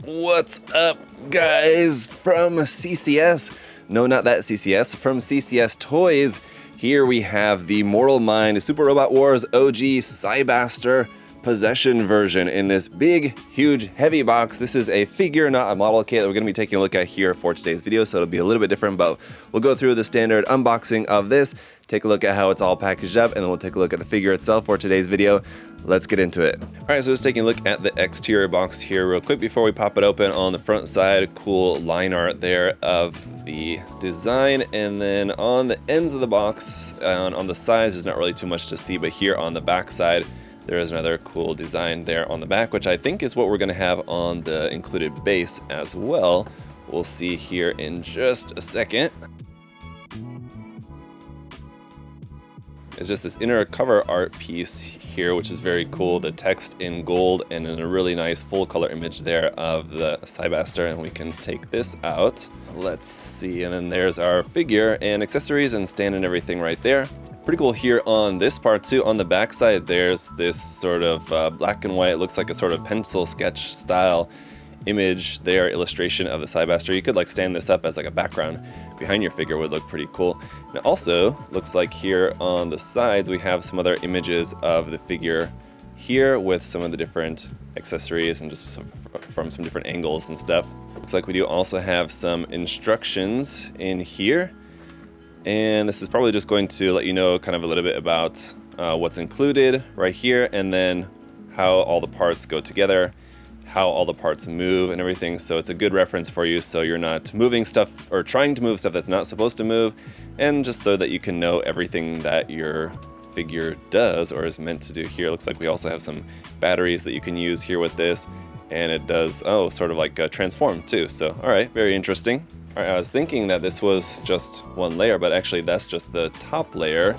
What's up, guys, from CCS? No, not that CCS, from CCS Toys. Here we have the Mortal Mind Super Robot Wars OG Cybaster Posession version in this big, huge, heavy box. This is a figure, not a model kit, that we're going to be taking a look at here for today's video, so it'll be a little bit different, but we'll go through the standard unboxing of this, take a look at how it's all packaged up, and then we'll take a look at the figure itself for today's video. Let's get into it. Alright, so just taking a look at the exterior box here real quick before we pop it open. On the front side, cool line art there of the design, and then on the ends of the box, on the sides, there's not really too much to see, but here on the back side, there is another cool design there on the back, which I think is what we're going to have on the included base as well. We'll see here in just a second. It's just this inner cover art piece here, which is very cool. The text in gold and in a really nice full color image there of the Cybaster, and we can take this out. Let's see, and then there's our figure and accessories and stand and everything right there. Pretty cool here on this part too. On the back side, there's this sort of black and white, looks like a sort of pencil sketch style image there, illustration of the Cybaster. You could like stand this up as like a background behind your figure, would look pretty cool. And it also looks like here on the sides we have some other images of the figure here with some of the different accessories and just from some different angles and stuff. Looks like we do also have some instructions in here. And this is probably just going to let you know kind of a little bit about what's included right here, and then how all the parts go together, how all the parts move and everything. So it's a good reference for you, so you're not moving stuff or trying to move stuff that's not supposed to move, and just so that you can know everything that your figure does or is meant to do here. Looks like we also have some batteries that you can use here with this, and it does, sort of like transform too. So, all right, very interesting. All right, I was thinking that this was just one layer, but actually that's just the top layer.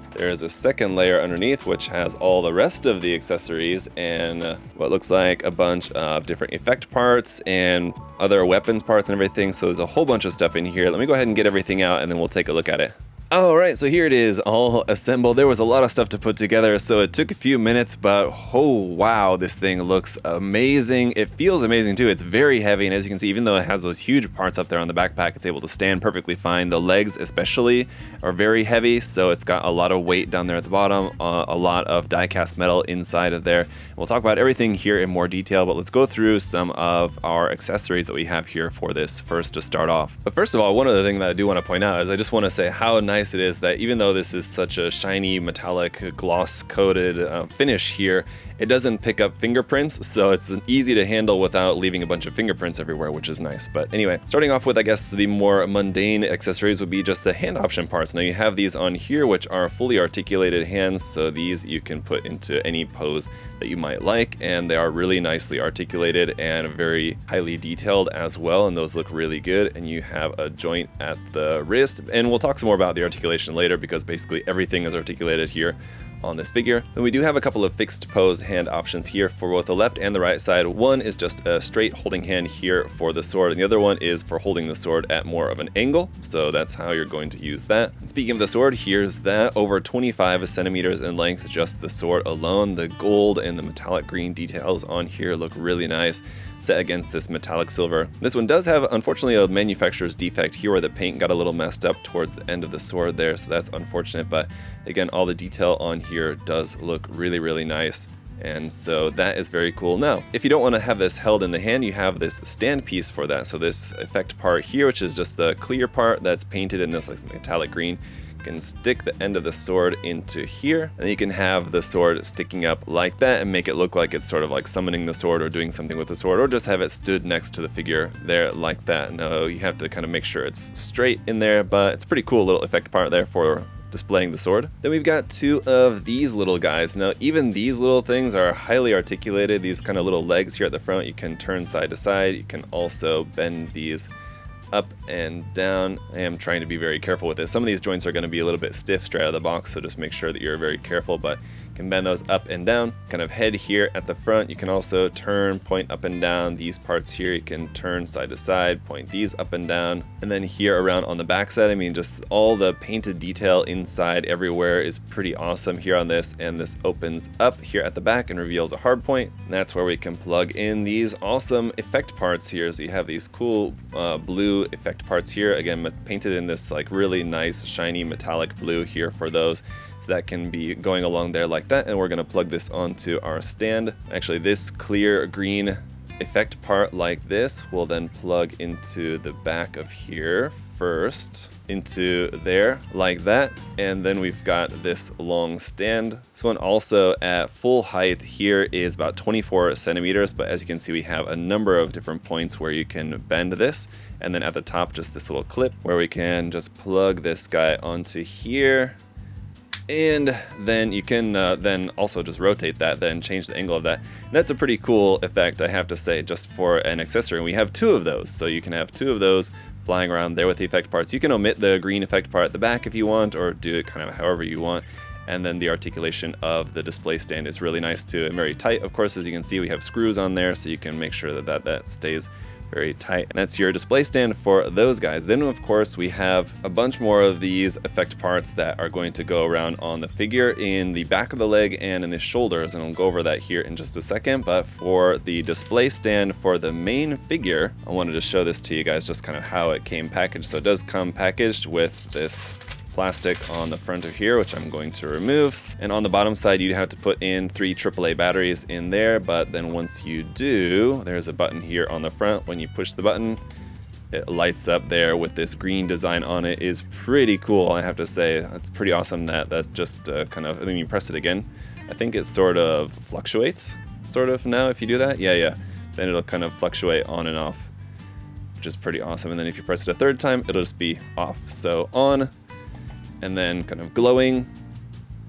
There's a second layer underneath, which has all the rest of the accessories and what looks like a bunch of different effect parts and other weapons parts and everything. So there's a whole bunch of stuff in here. Let me go ahead and get everything out, and then we'll take a look at it. Alright, so here it is, all assembled. There was a lot of stuff to put together, so it took a few minutes, but oh wow, this thing looks amazing. It feels amazing too. It's very heavy, and as you can see, even though it has those huge parts up there on the backpack, it's able to stand perfectly fine. The legs especially are very heavy, so it's got a lot of weight down there at the bottom, a lot of die-cast metal inside of there. We'll talk about everything here in more detail, but let's go through some of our accessories that we have here for this first to start off. But first of all, one other thing that I do want to point out is I just want to say how nice it is that even though this is such a shiny metallic gloss coated finish here, it doesn't pick up fingerprints, so it's easy to handle without leaving a bunch of fingerprints everywhere, which is nice. But anyway, starting off with, I guess, the more mundane accessories would be just the hand option parts. Now you have these on here, which are fully articulated hands, so these you can put into any pose that you might like, and they are really nicely articulated and very highly detailed as well, and those look really good. And you have a joint at the wrist, and we'll talk some more about the articulation later, because basically everything is articulated here on this figure. Then we do have a couple of fixed pose hand options here for both the left and the right side. One is just a straight holding hand here for the sword, and the other one is for holding the sword at more of an angle, so that's how you're going to use that. And speaking of the sword, here's that, over 25 centimeters in length, just the sword alone. The gold and the metallic green details on here look really nice, set against this metallic silver. This one does have, unfortunately, a manufacturer's defect here where the paint got a little messed up towards the end of the sword there, so that's unfortunate, but again, all the detail on here does look really, really nice. And so that is very cool. Now, if you don't want to have this held in the hand, you have this stand piece for that. So this effect part here, which is just the clear part that's painted in this like metallic green, you can stick the end of the sword into here, and you can have the sword sticking up like that and make it look like it's sort of like summoning the sword or doing something with the sword, or just have it stood next to the figure there like that. No, you have to kind of make sure it's straight in there, but it's a pretty cool little effect part there for displaying the sword. Then we've got two of these little guys. Now, even these little things are highly articulated. These kind of little legs here at the front, you can turn side to side. You can also bend these up and down. I am trying to be very careful with this. Some of these joints are going to be a little bit stiff straight out of the box, so just make sure that you're very careful, but You can bend those up and down. Kind of head here at the front, you can also turn, point up and down. These parts here, you can turn side to side, point these up and down. And then here around on the back side, I mean, just all the painted detail inside everywhere is pretty awesome here on this. And this opens up here at the back and reveals a hard point. And that's where we can plug in these awesome effect parts here. So you have these cool blue effect parts here, again painted in this like really nice shiny metallic blue here for those. So that can be going along there like that, and we're going to plug this onto our stand. Actually, this clear green effect part like this will then plug into the back of here first, into there like that, and then we've got this long stand. This one also at full height here is about 24 centimeters, but as you can see, we have a number of different points where you can bend this, and then at the top just this little clip where we can just plug this guy onto here. And then you can then also just rotate that, then change the angle of that. And that's a pretty cool effect, I have to say, just for an accessory. And we have two of those, so you can have two of those flying around there with the effect parts. You can omit the green effect part at the back if you want, or do it kind of however you want. And then the articulation of the display stand is really nice too, and very tight. Of course, as you can see, we have screws on there, so you can make sure that stays very tight. And that's your display stand for those guys. Then of course we have a bunch more of these effect parts that are going to go around on the figure in the back of the leg and in the shoulders, and I'll go over that here in just a second. But for the display stand for the main figure, I wanted to show this to you guys, just kind of how it came packaged. So it does come packaged with this plastic on the front of here, which I'm going to remove. And on the bottom side, you have to put in 3 AAA batteries in there, but then once you do, there's a button here on the front. When you push the button, it lights up there with this green design on it. Is pretty cool, I have to say. It's pretty awesome that that's just kind of, when you press it again, I think it sort of fluctuates, sort of now if you do that. Yeah. Then it'll kind of fluctuate on and off, which is pretty awesome. And then if you press it a third time, it'll just be off. So on, and then kind of glowing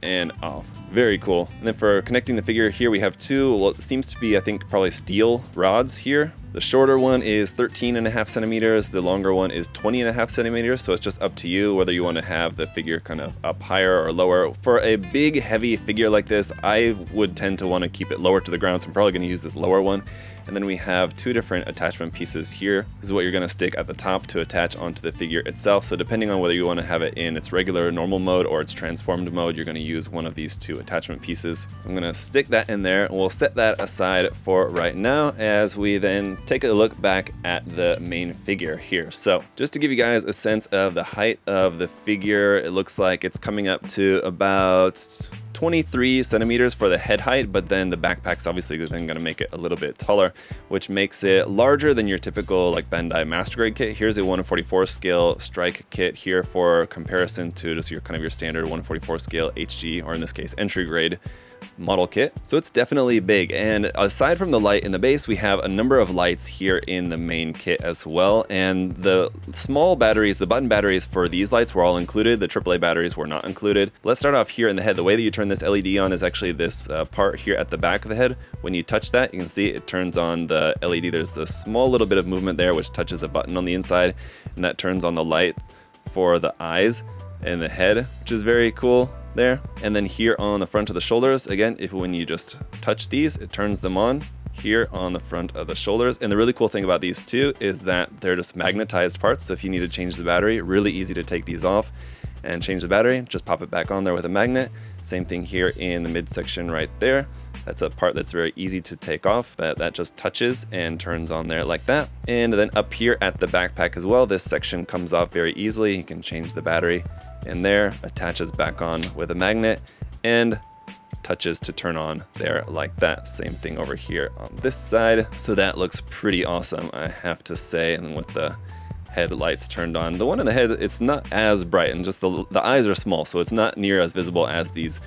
and off. Very cool. And then for connecting the figure here, we have two, well, it seems to be, I think, probably steel rods here. The shorter one is 13.5 centimeters. The longer one is 20.5 centimeters. So it's just up to you whether you want to have the figure kind of up higher or lower. For a big, heavy figure like this, I would tend to want to keep it lower to the ground. So I'm probably going to use this lower one. And then we have 2 different attachment pieces here. This is what you're going to stick at the top to attach onto the figure itself. So depending on whether you want to have it in its regular normal mode or its transformed mode, you're going to use one of these 2 attachment pieces. I'm going to stick that in there, and we'll set that aside for right now as we then take a look back at the main figure here. So just to give you guys a sense of the height of the figure, it looks like it's coming up to about 23 centimeters for the head height, but then the backpack's obviously then going to make it a little bit taller, which makes it larger than your typical like Bandai Master Grade kit. Here's a 1/44 scale strike kit here for comparison to just your kind of your standard 1/44 scale HG, or in this case entry grade model kit. So it's definitely big. And aside from the light in the base, we have a number of lights here in the main kit as well. And the small batteries, the button batteries for these lights were all included. The AAA batteries were not included. Let's start off here in the head. The way that you turn this LED on is actually this part here at the back of the head. When you touch that, you can see it turns on the LED. There's a small little bit of movement there, which touches a button on the inside, and that turns on the light for the eyes and the head, which is very cool there. And then here on the front of the shoulders, again, when you just touch these, it turns them on here on the front of the shoulders. And the really cool thing about these two is that they're just magnetized parts. So if you need to change the battery, really easy to take these off and change the battery, just pop it back on there with a magnet. Same thing here in the midsection right there. That's a part that's very easy to take off, but that just touches and turns on there like that. And then up here at the backpack as well, this section comes off very easily. You can change the battery in there, attaches back on with a magnet, and touches to turn on there like that. Same thing over here on this side. So that looks pretty awesome, I have to say. And with the headlights turned on, the one in the head, it's not as bright, and just the eyes are small, so it's not near as visible as these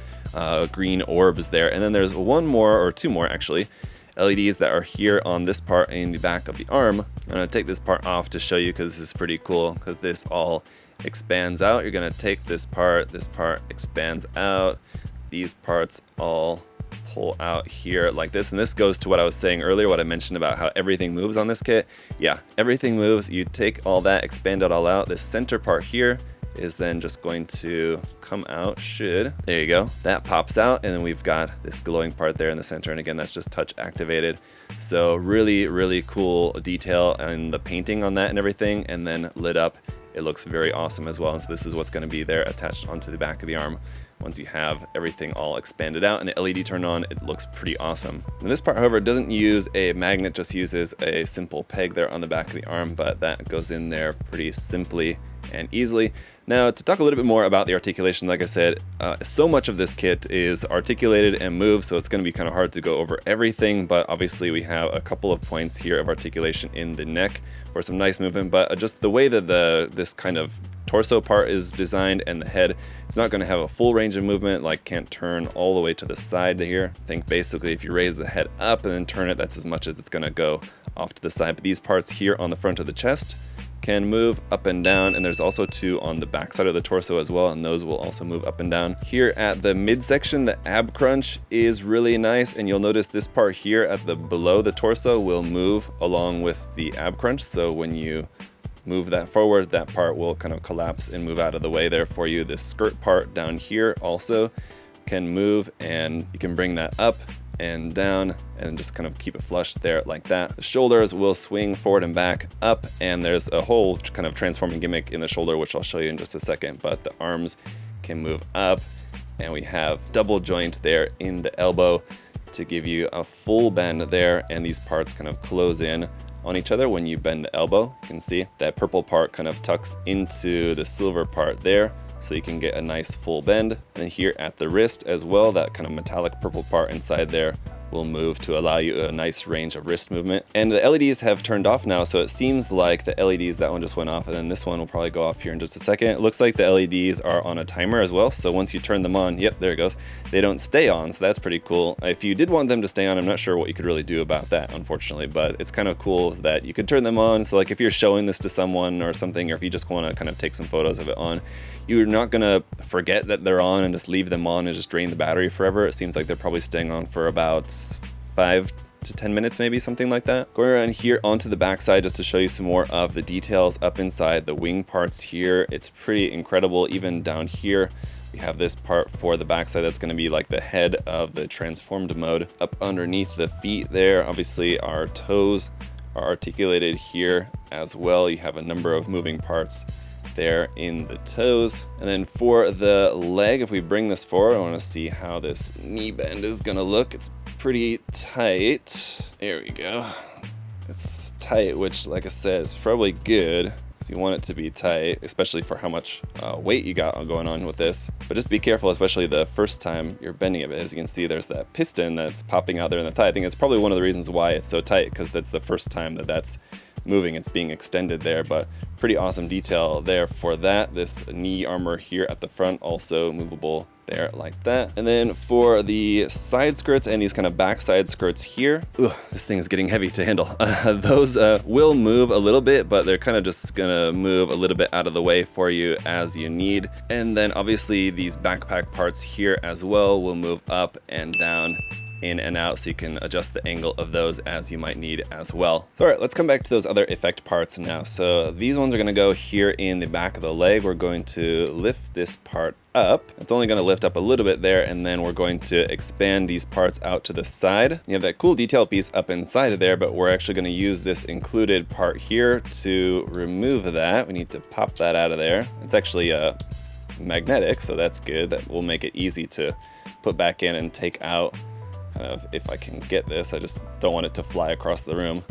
green orbs there. And then there's one more, or 2 more actually, LEDs that are here on this part in the back of the arm. I'm gonna take this part off to show you, because this is pretty cool, because this all expands out. You're gonna take this part expands out, these parts all pull out here like this. And this goes to what I was saying earlier, what I mentioned about how everything moves on this kit. Yeah, everything moves. You take all that, expand it all out. This center part here is then just going to come out. There you go. That pops out, and then we've got this glowing part there in the center, and again, that's just touch activated. So really, really cool detail and the painting on that and everything, and then lit up. It looks very awesome as well. And so this is what's going to be there attached onto the back of the arm. Once you have everything all expanded out and the LED turned on, it looks pretty awesome. And this part, however, doesn't use a magnet, just uses a simple peg there on the back of the arm, but that goes in there pretty simply and easily. Now, to talk a little bit more about the articulation, like I said, so much of this kit is articulated and moved, so it's going to be kind of hard to go over everything, but obviously we have a couple of points here of articulation in the neck for some nice movement, but just the way that this kind of torso part is designed and the head, it's not going to have a full range of movement, like can't turn all the way to the side here. I think basically if you raise the head up and then turn it, that's as much as it's going to go off to the side. But these parts here on the front of the chest can move up and down, and there's also two on the back side of the torso as well, and those will also move up and down. Here at the midsection, the ab crunch is really nice, and you'll notice this part here at the below the torso will move along with the ab crunch. So when you move that forward, that part will kind of collapse and move out of the way there for you. This skirt part down here also can move, and you can bring that up and down and just kind of keep it flush there like that. The shoulders will swing forward and back up, and there's a whole kind of transforming gimmick in the shoulder, which I'll show you in just a second, but the arms can move up, and we have double joint there in the elbow to give you a full bend there, and these parts kind of close in on each other when you bend the elbow. You can see that purple part kind of tucks into the silver part there, so you can get a nice full bend. And here at the wrist as well, that kind of metallic purple part inside there will move to allow you a nice range of wrist movement. And the LEDs have turned off now, so it seems like the LEDs, that one just went off, and then this one will probably go off here in just a second. It looks like the LEDs are on a timer as well, so once you turn them on, yep, there it goes, they don't stay on, so that's pretty cool. If you did want them to stay on, I'm not sure what you could really do about that, unfortunately, but it's kind of cool that you could turn them on. So like if you're showing this to someone or something, or if you just want to kind of take some photos of it on, you're not gonna forget that they're on and just leave them on and just drain the battery forever. It seems like they're probably staying on for about 5 to 10 minutes, maybe something like that. Going around here onto the back side just to show you some more of the details up inside the wing parts here. It's pretty incredible. Even down here, we have this part for the backside that's going to be like the head of the transformed mode. Up underneath the feet there, obviously our toes are articulated here as well. You have a number of moving parts there in the toes. And then for the leg, if we bring this forward, I want to see how this knee bend is going to look. It's pretty tight. There we go. It's tight, which, like I said, is probably good, because you want it to be tight, especially for how much weight you got going on with this. But just be careful, especially the first time you're bending it. As you can see, there's that piston that's popping out there in the thigh. I think it's probably one of the reasons why it's so tight, because that's the first time that that's moving, it's being extended there. But pretty awesome detail there for that. This knee armor here at the front, also movable there like that. And then for the side skirts and these kind of backside skirts here, this thing is getting heavy to handle. Those will move a little bit, but they're kind of just gonna move a little bit out of the way for you as you need. And then obviously these backpack parts here as well will move up and down, in and out, so you can adjust the angle of those as you might need as well. So all right, let's come back to those other effect parts now. So these ones are going to go here in the back of the leg. We're going to lift this part up. It's only going to lift up a little bit there, and then we're going to expand these parts out to the side. You have that cool detail piece up inside of there, but we're actually going to use this included part here to remove that. We need to pop that out of there. It's actually magnetic, so that's good. That will make it easy to put back in and take out. If I can get this, I just don't want it to fly across the room.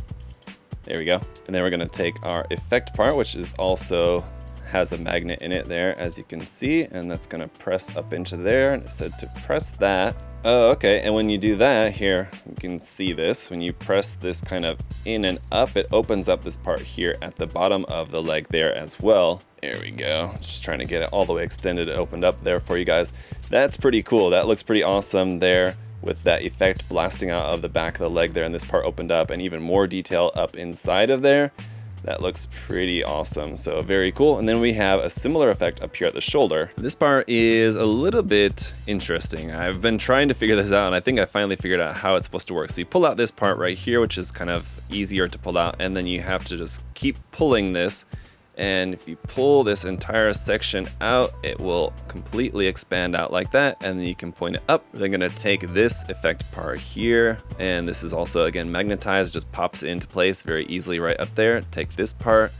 There we go. And then we're gonna take our effect part, which is also has a magnet in it there, as you can see, and that's gonna press up into there, and it said to press that. Oh, okay, and when you do that here, you can see this, when you press this kind of in and up, it opens up this part here at the bottom of the leg there as well. There we go, just trying to get it all the way extended and opened up there for you guys. That's pretty cool, that looks pretty awesome there, with that effect blasting out of the back of the leg there, and this part opened up, and even more detail up inside of there. That looks pretty awesome, so very cool. And then we have a similar effect up here at the shoulder. This part is a little bit interesting. I've been trying to figure this out, and I think I finally figured out how it's supposed to work. So you pull out this part right here, which is kind of easier to pull out, and then you have to just keep pulling this, And if you pull this entire section out, it will completely expand out like that, and then you can point it up. They're gonna take this effect part here, and this is also again magnetized, just pops into place very easily right up there. Take this part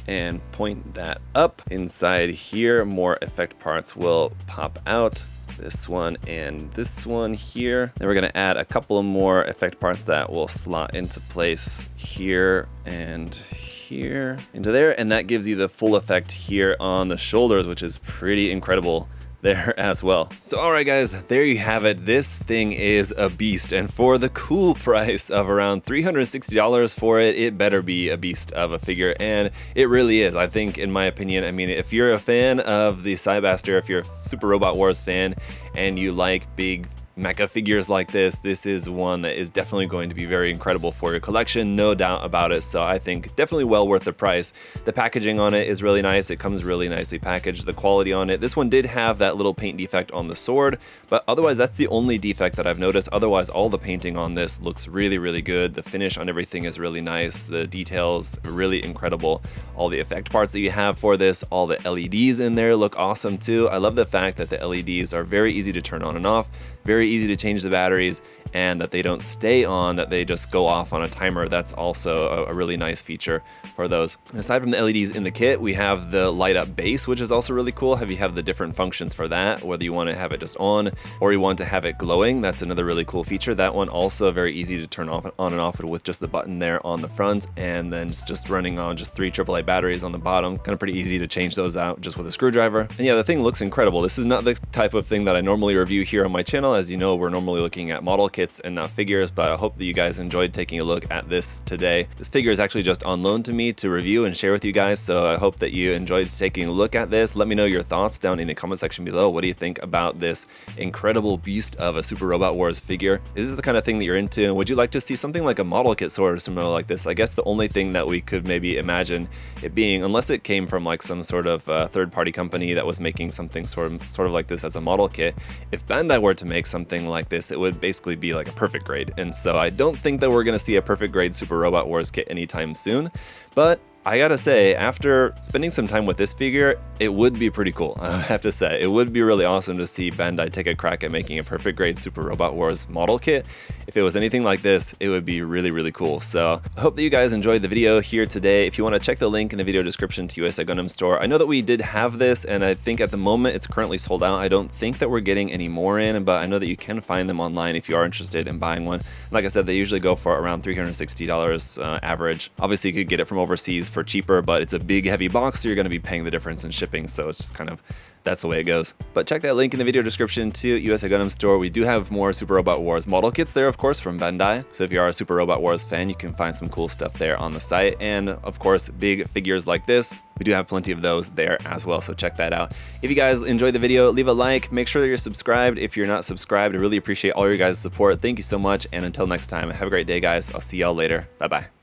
and point that up. Inside here, more effect parts will pop out. This one and this one here. Then we're gonna add a couple of more effect parts that will slot into place here and here into there, and that gives you the full effect here on the shoulders, which is pretty incredible there as well. So alright guys, there you have it. This thing is a beast, and for the cool price of around $360 for it, it better be a beast of a figure, and it really is. I think, in my opinion, I mean, if you're a fan of the Cybaster, if you're a Super Robot Wars fan and you like big mecha figures like this is one that is definitely going to be very incredible for your collection, no doubt about it. So I think definitely well worth the price. The packaging on it is really nice. It comes really nicely packaged. The quality on it, this one did have that little paint defect on the sword, but otherwise that's the only defect that I've noticed. Otherwise, all the painting on this looks really, really good. The finish on everything is really nice. The details are really incredible. All the effect parts that you have for this, all the LEDs in there look awesome too. I love the fact that the LEDs are very easy to turn on and off, very easy to change the batteries, and that they don't stay on, that they just go off on a timer. That's also a really nice feature for those. And aside from the LEDs in the kit, we have the light up base, which is also really cool. You have the different functions for that, whether you want to have it just on or you want to have it glowing. That's another really cool feature. That one also very easy to turn off on and off with just the button there on the front, and then just running on just 3 AAA batteries on the bottom. Kind of pretty easy to change those out just with a screwdriver. And yeah, the thing looks incredible. This is not the type of thing that I normally review here on my channel. As you know, we're normally looking at model kits and not figures, but I hope that you guys enjoyed taking a look at this today. This figure is actually just on loan to me to review and share with you guys, so I hope that you enjoyed taking a look at this. Let me know your thoughts down in the comment section below. What do you think about this incredible beast of a Super Robot Wars figure? Is this the kind of thing that you're into? And would you like to see something like a model kit sort of similar like this? I guess the only thing that we could maybe imagine it being, unless it came from like some sort of third-party company that was making something sort of like this as a model kit, if Bandai were to make something like this, it would basically be like a perfect grade. And so I don't think that we're going to see a perfect grade Super Robot Wars kit anytime soon, but I gotta say, after spending some time with this figure, it would be pretty cool. I have to say, it would be really awesome to see Bandai take a crack at making a perfect grade Super Robot Wars model kit. If it was anything like this, it would be really, really cool. So I hope that you guys enjoyed the video here today. If you want to check the link in the video description to USA Gundam Store, I know that we did have this, and I think at the moment it's currently sold out. I don't think that we're getting any more in, but I know that you can find them online if you are interested in buying one. Like I said, they usually go for around $360 average. Obviously, you could get it from overseas for cheaper, but it's a big heavy box, so you're going to be paying the difference in shipping, so it's just kind of, that's the way it goes. But check that link in the video description to USA Gundam Store. We do have more Super Robot Wars model kits there, of course, from Bandai. So if you are a Super Robot Wars fan, you can find some cool stuff there on the site. And of course, big figures like this, we do have plenty of those there as well, so check that out. If you guys enjoyed the video, leave a like, make sure that you're subscribed. If you're not subscribed, I really appreciate all your guys' support. Thank you so much, and until next time, have a great day, guys. I'll see y'all later. Bye-bye.